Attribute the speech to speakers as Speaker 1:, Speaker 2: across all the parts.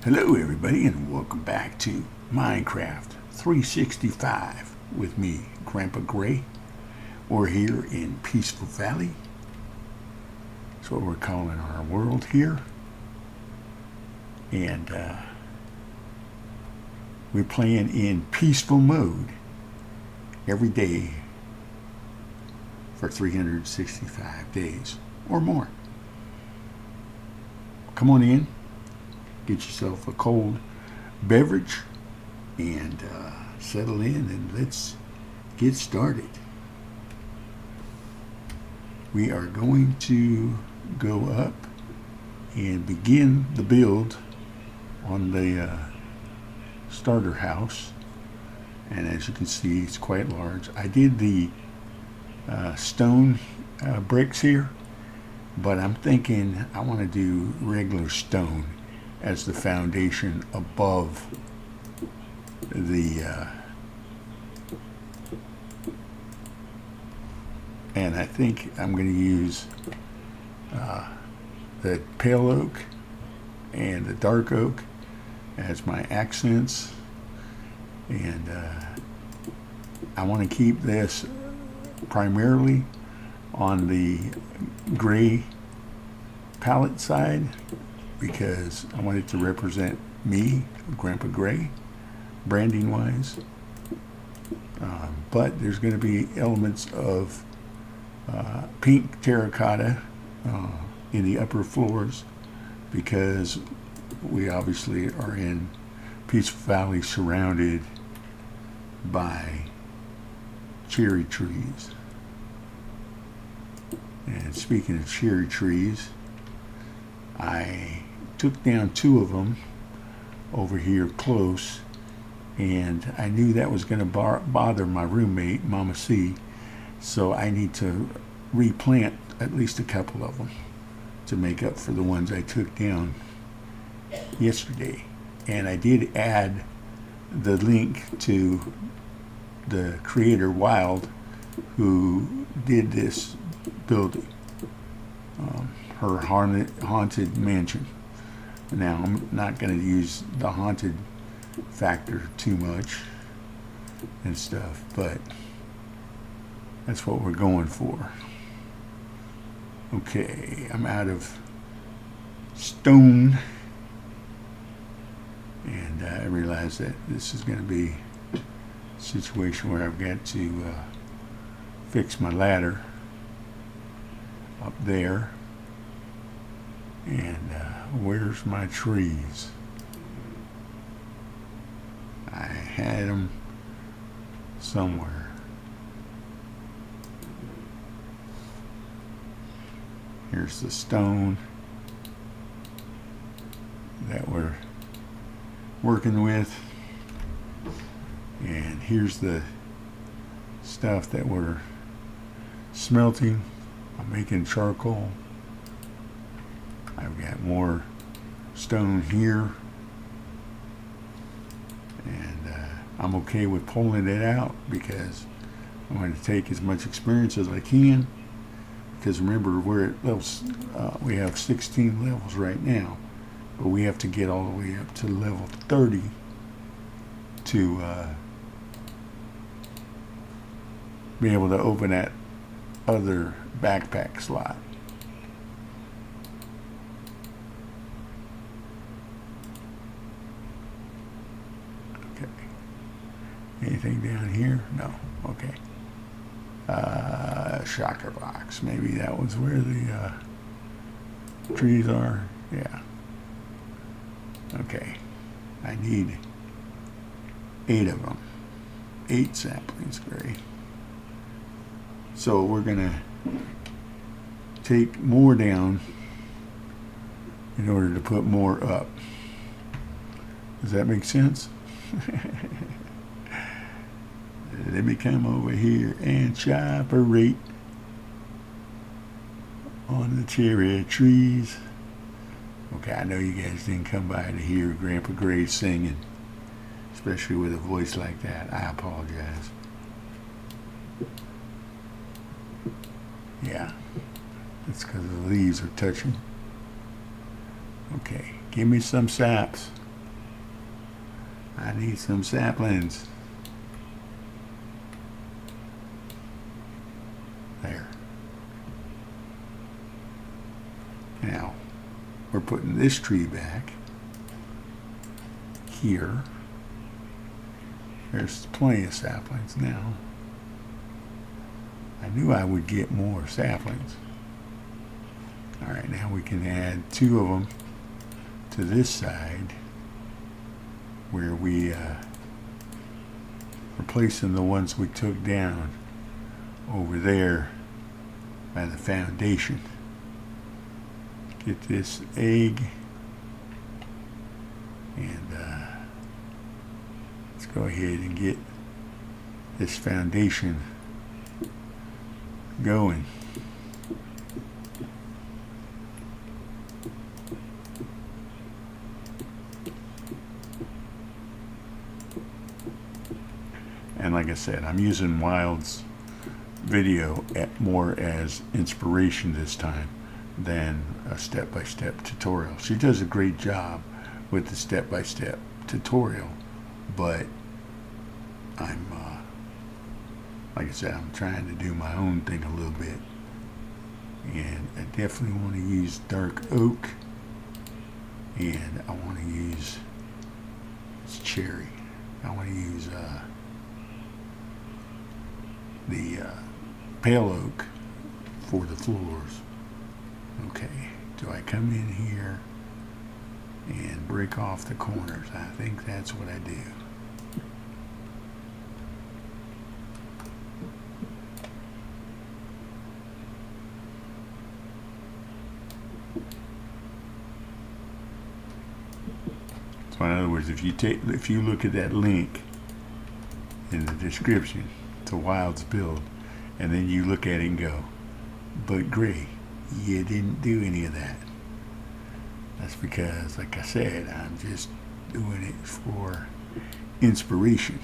Speaker 1: Hello everybody and welcome back to Minecraft 365 with me, Grandpa Gray. We're here in Peaceful Valley. That's what we're calling our world here. And we're playing in peaceful mode every day for 365 days or more. Come on in. Get yourself a cold beverage and settle in and let's get started. We are going to go up and begin the build on the starter house, and as you can see it's quite large. I did the stone bricks here, but I'm thinking I want to do regular stone as the foundation above the and I think I'm going to use the pale oak and the dark oak as my accents, and I want to keep this primarily on the gray palette side because I want it to represent me, Grandpa Gray, branding wise. But there's going to be elements of pink terracotta in the upper floors because we obviously are in Peaceful Valley surrounded by cherry trees. And speaking of cherry trees, I took down two of them over here close, and I knew that was going to bother my roommate, Mama C, so I need to replant at least a couple of them to make up for the ones I took down yesterday. And I did add the link to the creator Wild, who did this building, her haunted mansion. Now I'm not going to use the haunted factor too much and stuff, but that's what we're going for. Okay, I'm out of stone, and I realize that this is going to be a situation where I've got to fix my ladder up there. And where's my trees? I had them somewhere. Here's the stone that we're working with, and here's the stuff that we're smelting. I'm making charcoal. I've got more stone here, and I'm okay with pulling it out because I'm going to take as much experience as I can, because remember we're at levels, we have 16 levels right now, but we have to get all the way up to level 30 to be able to open that other backpack slot. Anything down here? No. Okay. Shocker box. Maybe that was where the trees are. Yeah. Okay. I need 8 of them. 8 saplings, Gray. So we're going to take more down in order to put more up. Does that make sense? Let me come over here and operate on the cherry trees. Okay, I know you guys didn't come by to hear Grandpa Gray singing, especially with a voice like that. I apologize. Yeah, it's because the leaves are touching. Okay, give me some saps. I need some saplings. There. Now, we're putting this tree back here. There's plenty of saplings now. I knew I would get more saplings. All right, now we can add 2 of them to this side where we replacing the ones we took down over there by the foundation. Get this egg and let's go ahead and get this foundation going. And like I said, I'm using Wild's video more as inspiration this time than a step-by-step tutorial. She does a great job with the step-by-step tutorial, but I'm like I said, I'm trying to do my own thing a little bit, and I definitely want to use dark oak, and I want to use it's cherry. I want to use the pale oak for the floors. Okay, do I come in here and break off the corners? I think that's what I do. So in other words, if you look at that link in the description to Wild's build, and then you look at it and go, but Gray, you didn't do any of that. That's because, like I said, I'm just doing it for inspiration.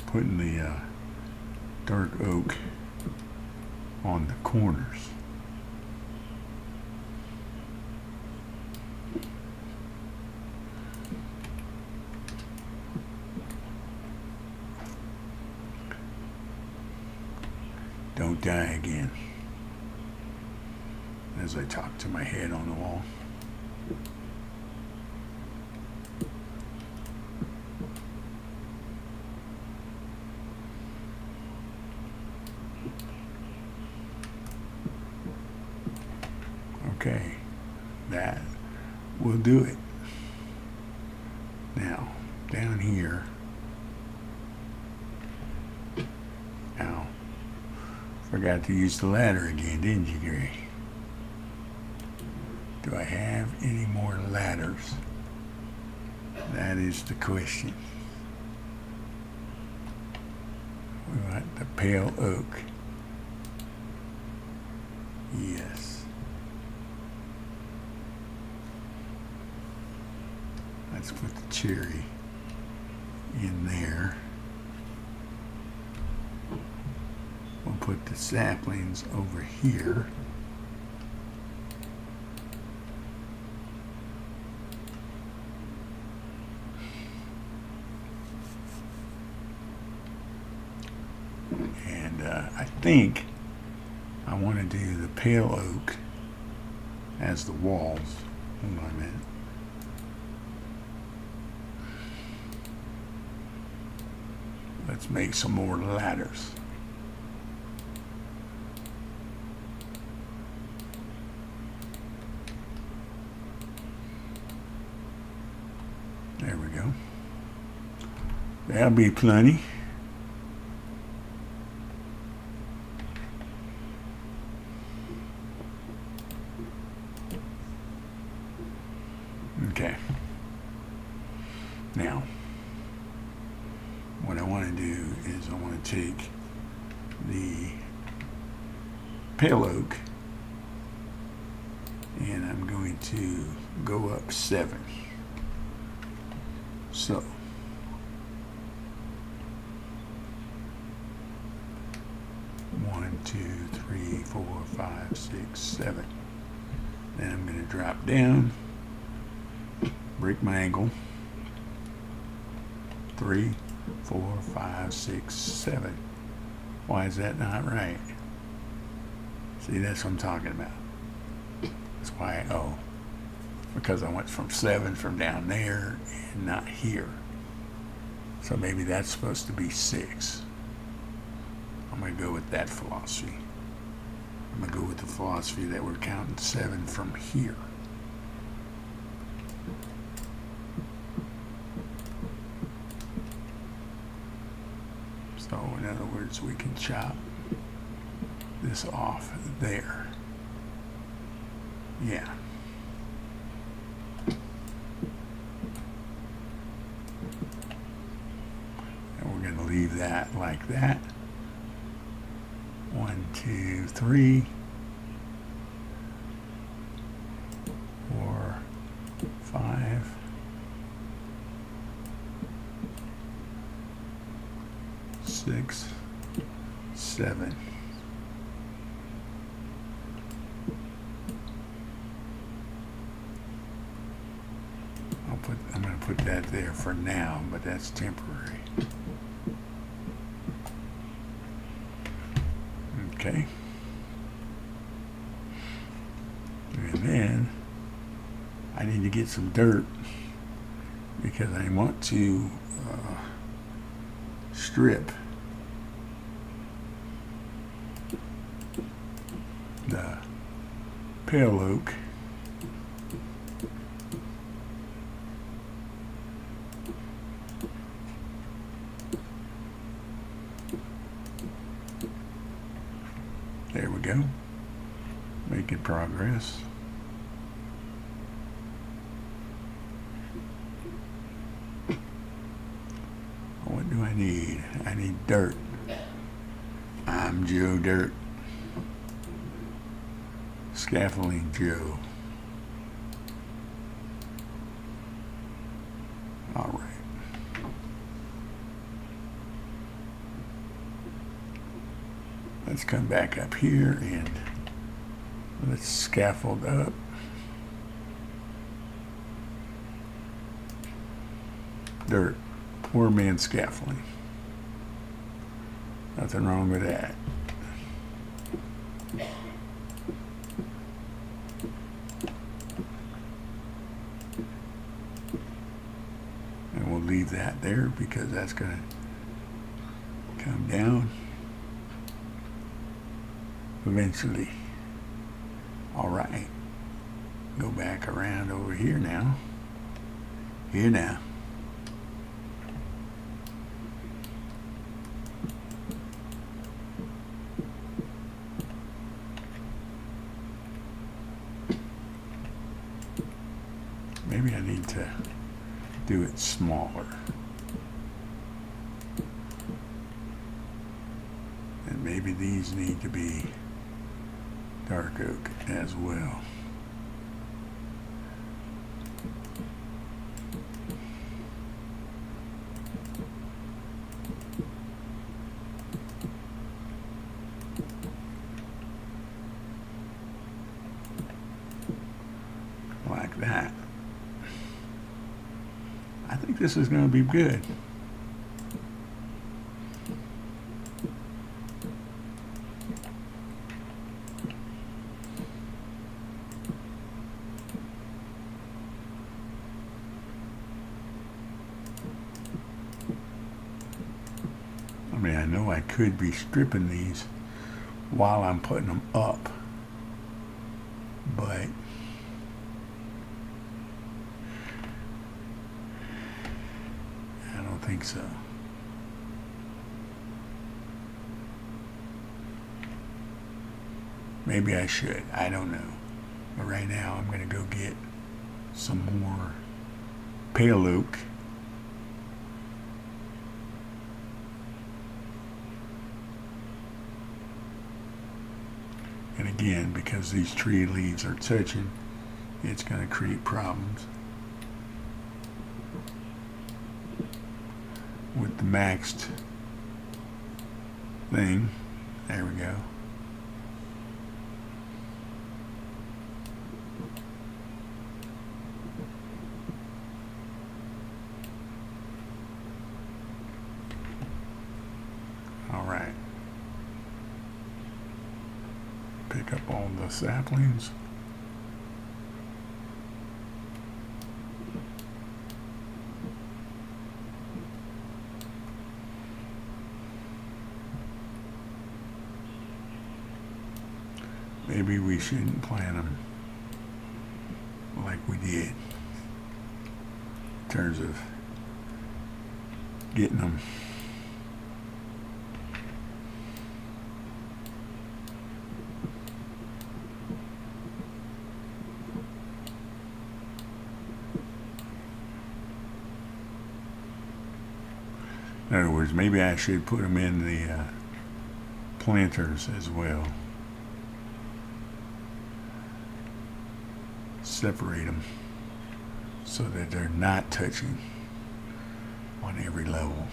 Speaker 1: Putting the dark oak on the corners. Don't die again, as I talk to my head on the wall. Okay, that will do it. Now, down here, now, forgot to use the ladder again, didn't you, Gray? Do I have any more ladders? That is the question. We want the pale oak. Yes. Let's put the cherry in there. We'll put the saplings over here. And I think I want to do the pale oak as the walls. Hold on a minute. Let's make some more ladders. There we go. That'll be plenty. Okay. Now, what I want to do is I want to take the pale oak and I'm going to go up 7. So 1, 2, 3, 4, 5, 6, 7. Then I'm going to drop down, break my angle, 3, 4, 5, 6, 7. Why is that not right? See, that's what I'm talking about. That's why, because I went from 7 from down there and not here. So maybe that's supposed to be 6. I'm going to go with that philosophy. I'm going to go with the philosophy that we're counting 7 from here. So in other words, we can chop this off there. Yeah. And we're going to leave that like that. 1, 2, 3, 4, 5, 6, 7. I'm going to put that there for now, but that's temporary. Okay. And then I need to get some dirt because I want to strip the pale oak There we go. Making progress. What do I need? I need dirt. I'm Joe Dirt. Scaffolding Joe. All right. Let's come back up here and let's scaffold up. Dirt. Poor man scaffolding. Nothing wrong with that. And we'll leave that there because that's going to come down eventually. All right. Go back around over here now. Here now. Maybe I need to do it smaller. And maybe these need to be dark oak as well. Like that. I think this is going to be good. I mean, I know I could be stripping these while I'm putting them up, but I don't think so. Maybe I should. I don't know. But right now I'm going to go get some more pale oak. And again, because these tree leaves are touching, it's going to create problems. With the maxed thing, there we go. All right. Pick up all the saplings. Maybe we shouldn't plant them like we did in terms of getting them. In other words, maybe I should put them in the planters as well. Separate them so that they're not touching on every level.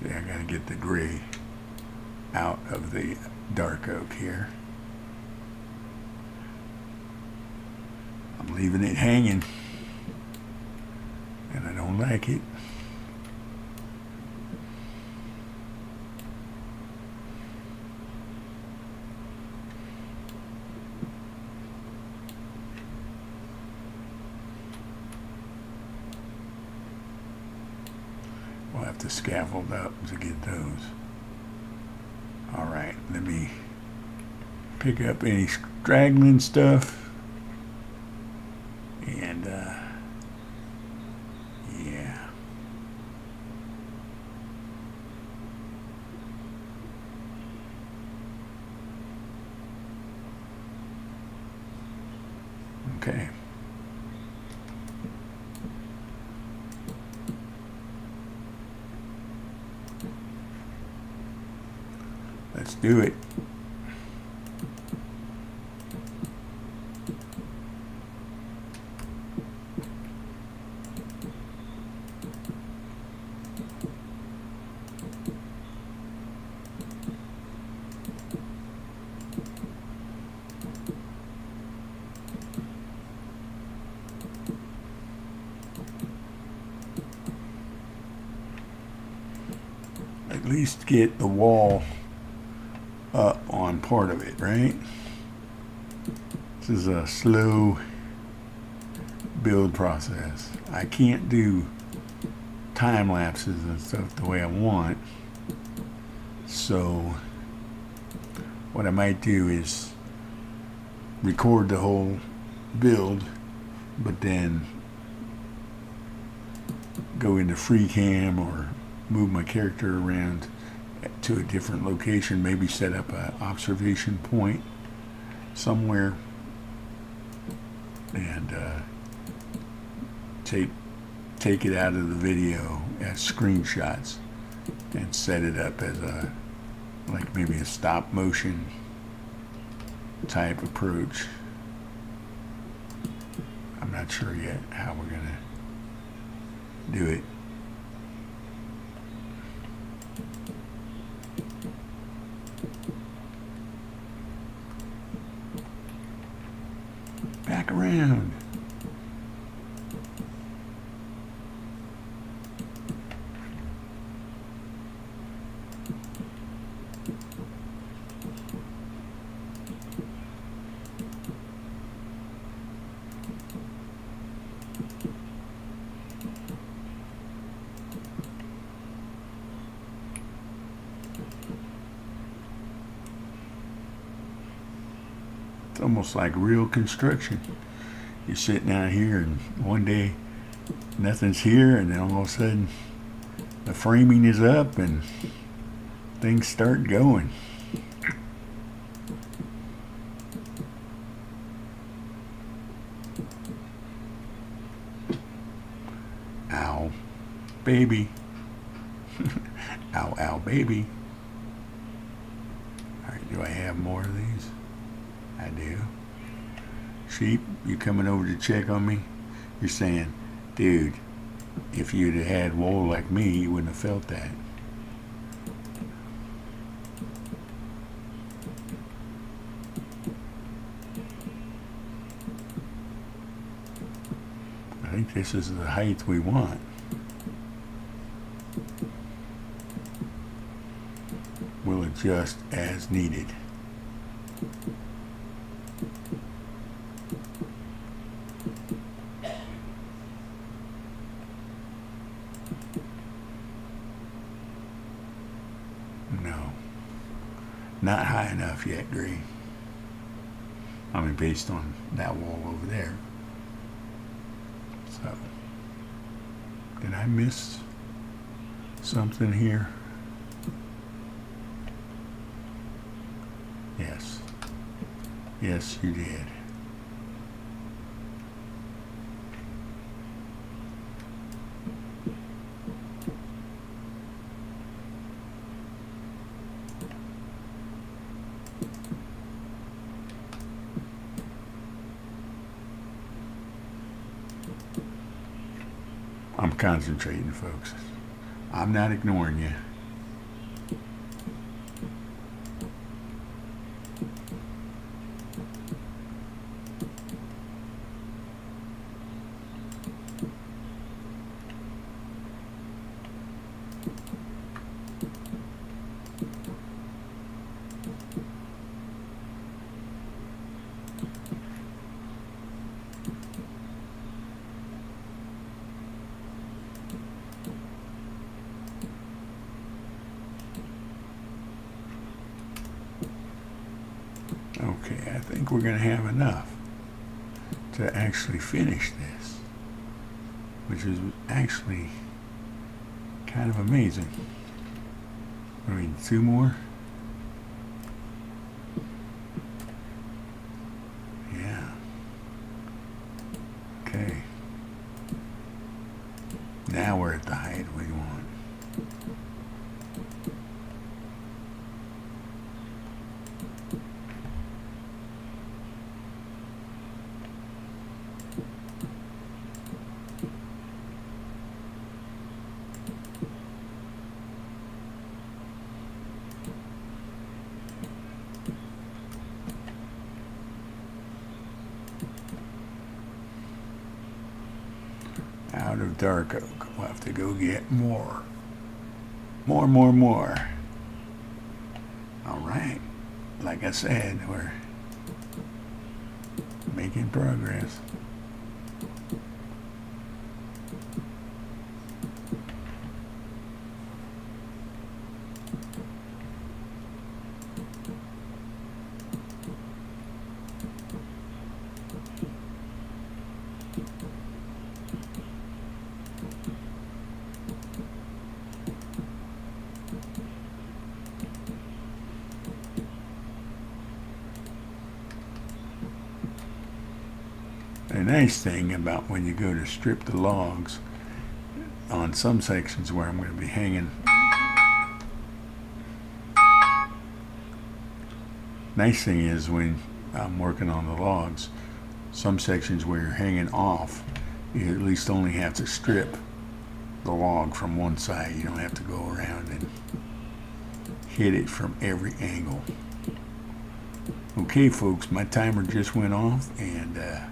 Speaker 1: See, I gotta get the gray out of the dark oak here. I'm leaving it hanging, and I don't like it. We'll have to scaffold up to get those. All right, let me pick up any straggling stuff. And, yeah. Okay. Let's do it. At least get the wall up on part of it, right? This is a slow build process. I can't do time lapses and stuff the way I want. So what I might do is record the whole build, but then go into free cam or move my character around to a different location, maybe set up an observation point somewhere, and take it out of the video as screenshots and set it up as a, like maybe a stop motion type approach. I'm not sure yet how we're gonna do it. Back around. It's almost like real construction. You're sitting out here, and one day nothing's here, and then all of a sudden the framing is up and things start going. Ow, baby. Ow, ow, baby. Alright, do I have more of these? I do. Sheep, you coming over to check on me? You're saying, dude, if you'd have had wool like me, you wouldn't have felt that. I think this is the height we want. We'll adjust as needed. No, not high enough yet, Green. I mean, based on that wall over there. So, did I miss something here? Yes. Yes, you did. I'm concentrating, folks. I'm not ignoring you. Okay, I think we're going to have enough to actually finish this, which is actually kind of amazing. I mean, 2 more? Yeah. Okay. Now we're at the height we want. Out of dark oak. We'll have to go get more. More. All right. Like I said, we're making progress. The nice thing about when you go to strip the logs on some sections where I'm going to be hanging, nice thing is when I'm working on the logs, some sections where you're hanging off, you at least only have to strip the log from one side. You don't have to go around and hit it from every angle. Okay, folks, my timer just went off, and I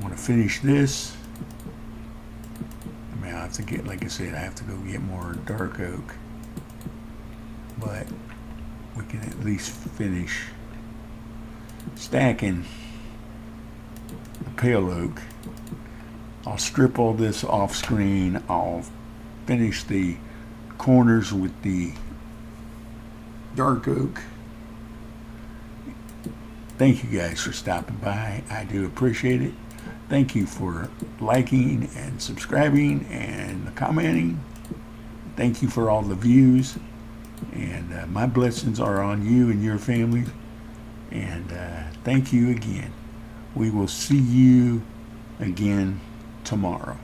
Speaker 1: want to finish this. I mean, I have to get, like I said, I have to go get more dark oak, but we can at least finish stacking the pale oak. I'll strip all this off screen. I'll finish the corners with the dark oak. Thank you guys for stopping by. I do appreciate it. Thank you for liking and subscribing and commenting. Thank you for all the views. And my blessings are on you and your family. And thank you again. We will see you again tomorrow.